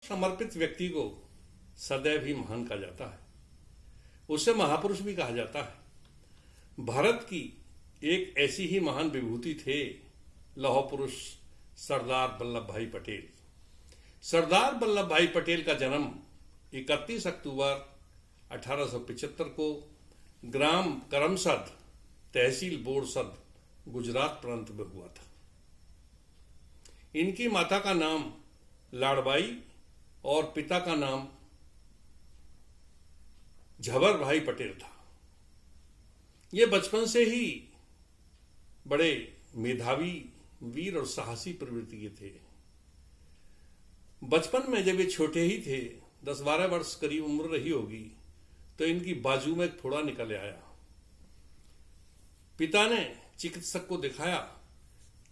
समर्पित व्यक्ति को सदैव ही महान कहा जाता है, उसे महापुरुष भी कहा जाता है। भारत की एक ऐसी ही महान विभूति थे लौह पुरुष सरदार वल्लभ भाई पटेल। सरदार वल्लभ भाई पटेल का जन्म 31 अक्टूबर 1875 को ग्राम करमसद, तहसील बोरसद, गुजरात प्रांत में हुआ था। इनकी माता का नाम लाड़बाई और पिता का नाम झबर भाई पटेल था। ये बचपन से ही बड़े मेधावी, वीर और साहसी प्रवृत्ति के थे। बचपन में जब ये छोटे ही थे, 10-12 वर्ष करीब उम्र रही होगी, तो इनकी बाजू में एक फोड़ा निकल आया। पिता ने चिकित्सक को दिखाया।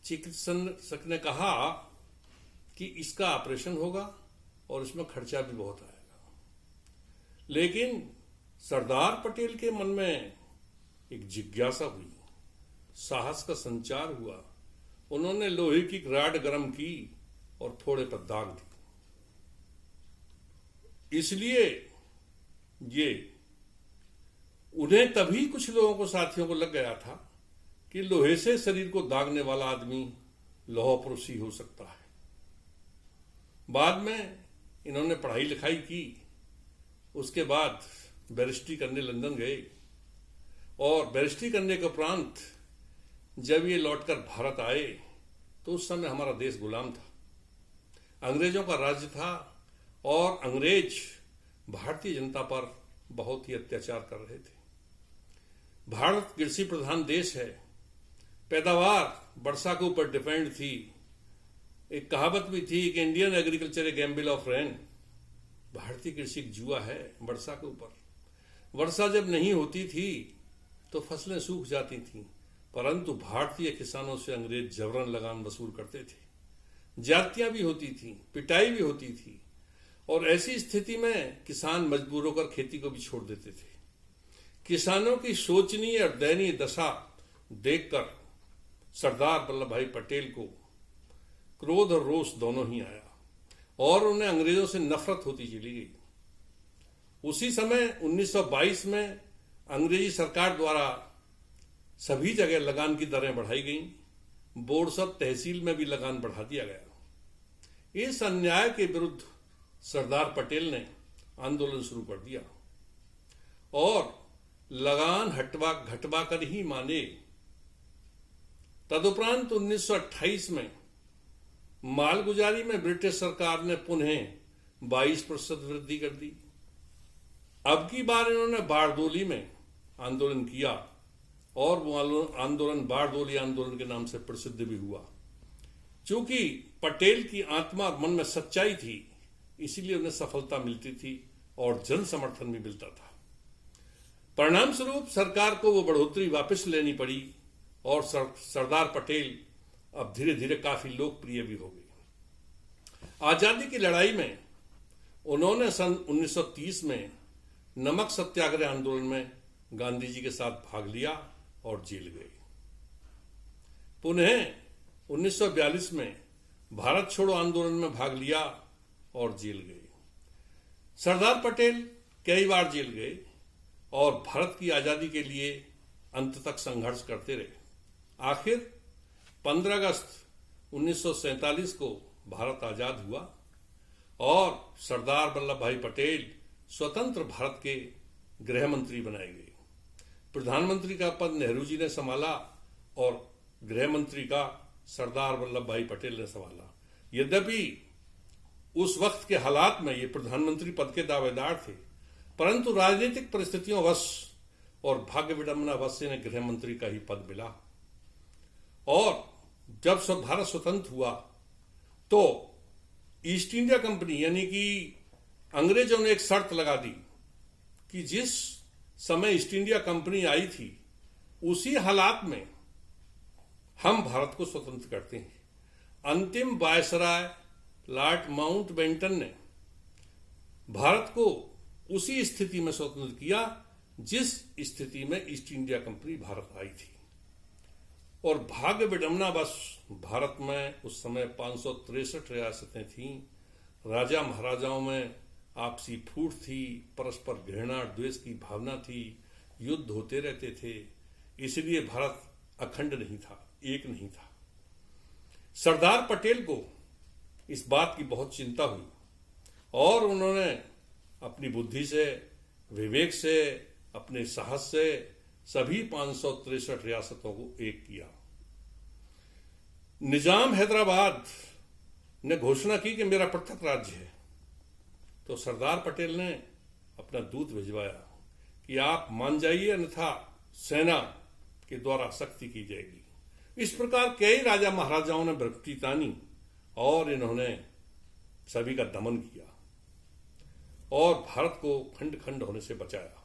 चिकित्सक ने कहा कि इसका ऑपरेशन होगा और इसमें खर्चा भी बहुत आएगा। लेकिन सरदार पटेल के मन में एक जिज्ञासा हुई, साहस का संचार हुआ। उन्होंने लोहे की राड गर्म की और फोड़े पर दाग दी। इसलिए ये उन्हें तभी कुछ लोगों को, साथियों को लग गया था कि लोहे से शरीर को दागने वाला आदमी लौह पुरुष ही हो सकता है। बाद में इन्होंने पढ़ाई लिखाई की। उसके बाद बैरिस्ट्री करने लंदन गए और बैरिस्ट्री करने के उपरांत जब ये लौटकर भारत आए तो उस समय हमारा देश गुलाम था, अंग्रेजों का राज्य था और अंग्रेज भारतीय जनता पर बहुत ही अत्याचार कर रहे थे। भारत कृषि प्रधान देश है, पैदावार वर्षा के ऊपर डिपेंड थी। एक कहावत भी थी कि Indian agriculture A Gamble of rain, भारतीय कृषि एक जुआ है वर्षा के ऊपर। वर्षा जब नहीं होती थी तो फसलें सूख जाती थीं, परंतु भारतीय किसानों से अंग्रेज जबरन लगान वसूल करते थे। जातियां भी होती थीं, पिटाई भी होती थी और ऐसी स्थिति में किसान मजबूर होकर खेती को भी छोड़ देते थे। किसानों की शोचनीय और दयनीय दशा देखकर सरदार वल्लभ भाई पटेल को क्रोध और रोष दोनों ही आया और उन्हें अंग्रेजों से नफरत होती चली गई। उसी समय 1922 में अंग्रेजी सरकार द्वारा सभी जगह लगान की दरें बढ़ाई गईं। बोरसद तहसील में भी लगान बढ़ा दिया गया। इस अन्याय के विरुद्ध सरदार पटेल ने आंदोलन शुरू कर दिया और लगान घटवा कर ही माने। तदुपरांत 1928 में मालगुजारी में ब्रिटिश सरकार ने पुनः 22% वृद्धि कर दी। अब की बार इन्होंने बारदोली में आंदोलन किया और वो आंदोलन बारदोली आंदोलन के नाम से प्रसिद्ध भी हुआ। चूंकि पटेल की आत्मा और मन में सच्चाई थी, इसीलिए उन्हें सफलता मिलती थी और जन समर्थन भी मिलता था। परिणाम स्वरूप सरकार को वो बढ़ोतरी वापस लेनी पड़ी और सरदार पटेल अब धीरे धीरे काफी लोकप्रिय भी हो गई। आजादी की लड़ाई में उन्होंने सन 1930 में नमक सत्याग्रह आंदोलन में गांधी जी के साथ भाग लिया और जेल गए। पुनः 1942 में भारत छोड़ो आंदोलन में भाग लिया और जेल गए। सरदार पटेल कई बार जेल गए और भारत की आजादी के लिए अंत तक संघर्ष करते रहे। आखिर 15 अगस्त 1947 को भारत आजाद हुआ और सरदार वल्लभ भाई पटेल स्वतंत्र भारत के गृह मंत्री बनाए गए। प्रधानमंत्री का पद नेहरू जी ने संभाला और गृह मंत्री का सरदार वल्लभ भाई पटेल ने संभाला। यद्यपि उस वक्त के हालात में ये प्रधानमंत्री पद के दावेदार थे, परंतु राजनीतिक परिस्थितियों वश और भाग्य विडंबना वश इन्हें गृह मंत्री का ही पद मिला। और जब भारत स्वतंत्र हुआ तो ईस्ट इंडिया कंपनी यानी कि अंग्रेजों ने एक शर्त लगा दी कि जिस समय ईस्ट इंडिया कंपनी आई थी उसी हालात में हम भारत को स्वतंत्र करते हैं। अंतिम वायसराय लॉर्ड माउंटबेटन ने भारत को उसी स्थिति में स्वतंत्र किया जिस स्थिति में ईस्ट इंडिया कंपनी भारत आई थी। और भाग्य विडंबना बस भारत में उस समय 563 रियासतें थीं राजा महाराजाओं में आपसी फूट थी, परस्पर घृणा द्वेष की भावना थी, युद्ध होते रहते थे, इसलिए भारत अखंड नहीं था, एक नहीं था। सरदार पटेल को इस बात की बहुत चिंता हुई और उन्होंने अपनी बुद्धि से, विवेक से, अपने साहस से सभी 563 रियासतों को एक किया। निजाम हैदराबाद ने घोषणा की कि मेरा पृथक राज्य है, तो सरदार पटेल ने अपना दूत भिजवाया कि आप मान जाइए, अन्यथा सेना के द्वारा सख्ती की जाएगी। इस प्रकार कई राजा महाराजाओं ने भ्रष्टी तानी और इन्होंने सभी का दमन किया और भारत को खंड खंड होने से बचाया।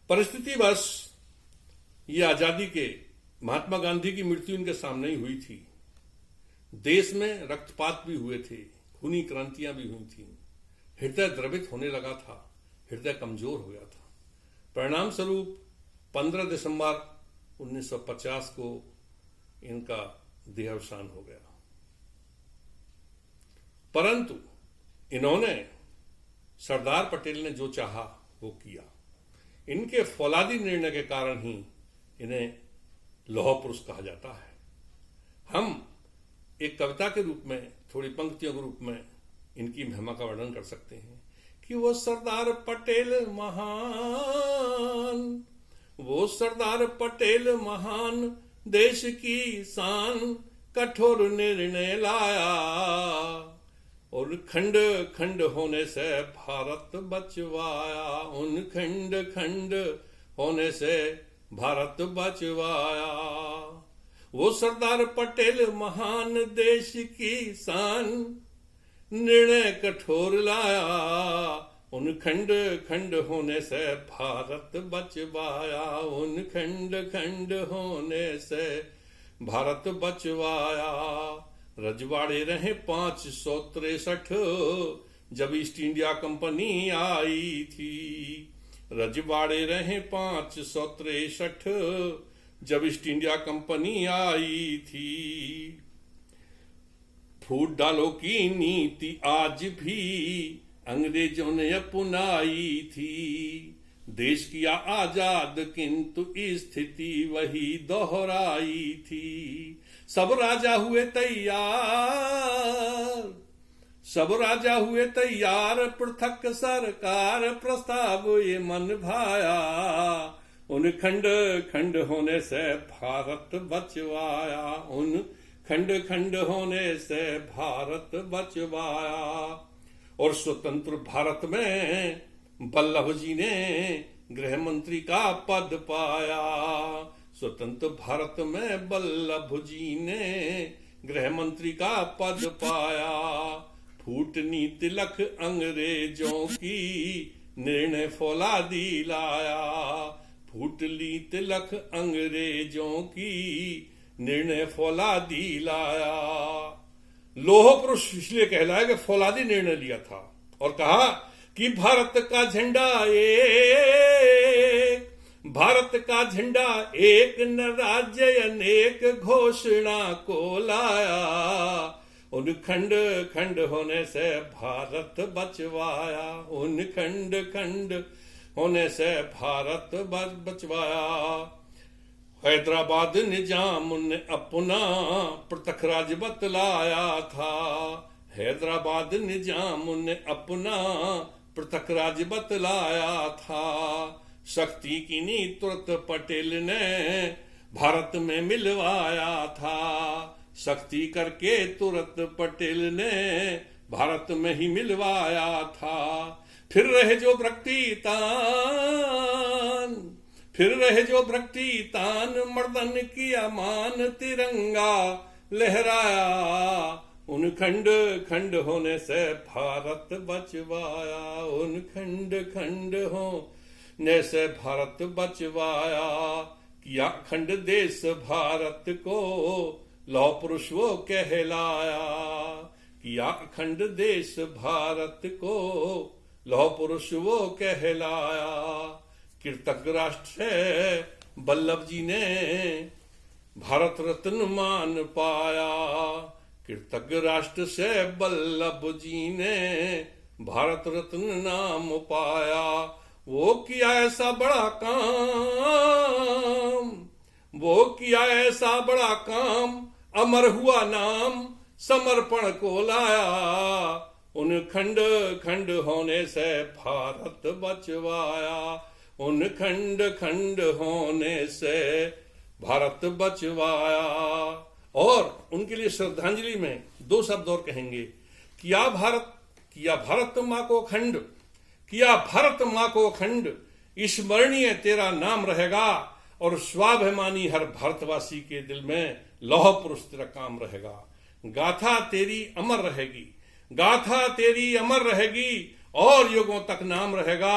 परिस्थितिवश ये आजादी के महात्मा गांधी की मृत्यु इनके सामने ही हुई थी। देश में रक्तपात भी हुए थे, खूनी क्रांतियां भी हुई थी, हृदय द्रवित होने लगा था, हृदय कमजोर हो गया था। परिणाम स्वरूप 15 दिसंबर 1950 को इनका देहावसान हो गया। परंतु इन्होंने, सरदार पटेल ने जो चाहा वो किया। इनके फौलादी निर्णय के कारण ही इन्हें लौह पुरुष कहा जाता है। हम एक कविता के रूप में, थोड़ी पंक्तियों के रूप में इनकी महिमा का वर्णन कर सकते हैं कि वो सरदार पटेल महान, वो सरदार पटेल महान, देश की शान, कठोर निर्णय लाया और खंड खंड होने से भारत बचवाया, उन खंड खंड होने से भारत बचवाया। वो सरदार पटेल महान, देश की शान, निर्णय कठोर लाया, उन खंड खंड होने से भारत बचवाया, उन खंड खंड होने से भारत बचवाया। रजवाड़े रहे 563 जब ईस्ट इंडिया कंपनी आई थी। रजवाड़े रहे 563 जब ईस्ट इंडिया कंपनी आई थी। फूट डालो की नीति आज भी अंग्रेजों ने अपनाई थी। देश किया आजाद किंतु स्थिति वही दोहराई थी। सब राजा हुए तैयार, सब राजा हुए तैयार, पृथक सरकार प्रस्ताव ये मन भाया। उन खंड खंड होने से भारत बचवाया, उन खंड खंड होने से भारत बचवाया। और स्वतंत्र भारत में वल्लभ जी ने गृह मंत्री का पद पाया। स्वतंत्र भारत में वल्लभ जी ने गृह मंत्री का पद पाया। फूटनी तिलक अंग्रेजों की निर्णय फौलादी लाया। फूटली तिलक अंग्रेजों की निर्णय फौलादी लाया। लोह पुरुष इसलिए कहलाया कि फौलादी निर्णय लिया था और कहा कि भारत का झंडा एक, भारत का झंडा एक, न राज्य अनेक घोषणा को लाया। उन खंड खंड होने से भारत बचवाया, उन खंड खंड होने से भारत बचवाया। हैदराबाद निजाम ने अपना पृथक राज्य बतलाया था। हैदराबाद निजाम ने अपना पृथक राज्य बतलाया था। शक्ति की नी तुरंत पटेल ने भारत में मिलवाया था। शक्ति करके तुरंत पटेल ने भारत में ही मिलवाया था। फिर रहे जो भक्ति तान, फिर रहे जो भक्ति तान, मर्दन किया मान तिरंगा लहराया। उन खंड खंड होने से भारत बचवाया, उन खंड खंड होने से भारत बचवाया। किया खंड देश भारत को लौह पुरुष वो कहलाया। किया खंड देश भारत को लौह पुरुष वो कहलाया। कृतज्ञ राष्ट्र है वल्लभ जी ने भारत रत्न मान पाया। कृतज्ञ राष्ट्र से वल्लभ जी ने भारत रत्न नाम पाया। वो किया ऐसा बड़ा काम, वो किया ऐसा बड़ा काम, अमर हुआ नाम समर्पण को लाया। उन खंड खंड होने से भारत बचवाया, उन खंड खंड होने से भारत बचवाया। और उनके लिए श्रद्धांजलि में दो शब्द और कहेंगे, किया भारत माँ को खंड, किया भारत माँ को खंड, स्मरणीय तेरा नाम रहेगा और स्वाभिमानी हर भारतवासी के दिल में लौह पुरुष तेरा काम रहेगा। गाथा तेरी अमर रहेगी, गाथा तेरी अमर रहेगी और युगों तक नाम रहेगा।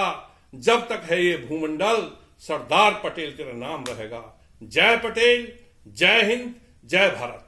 जब तक है ये भूमंडल सरदार पटेल तेरा नाम रहेगा। जय पटेल, जय हिंद, जय भारत।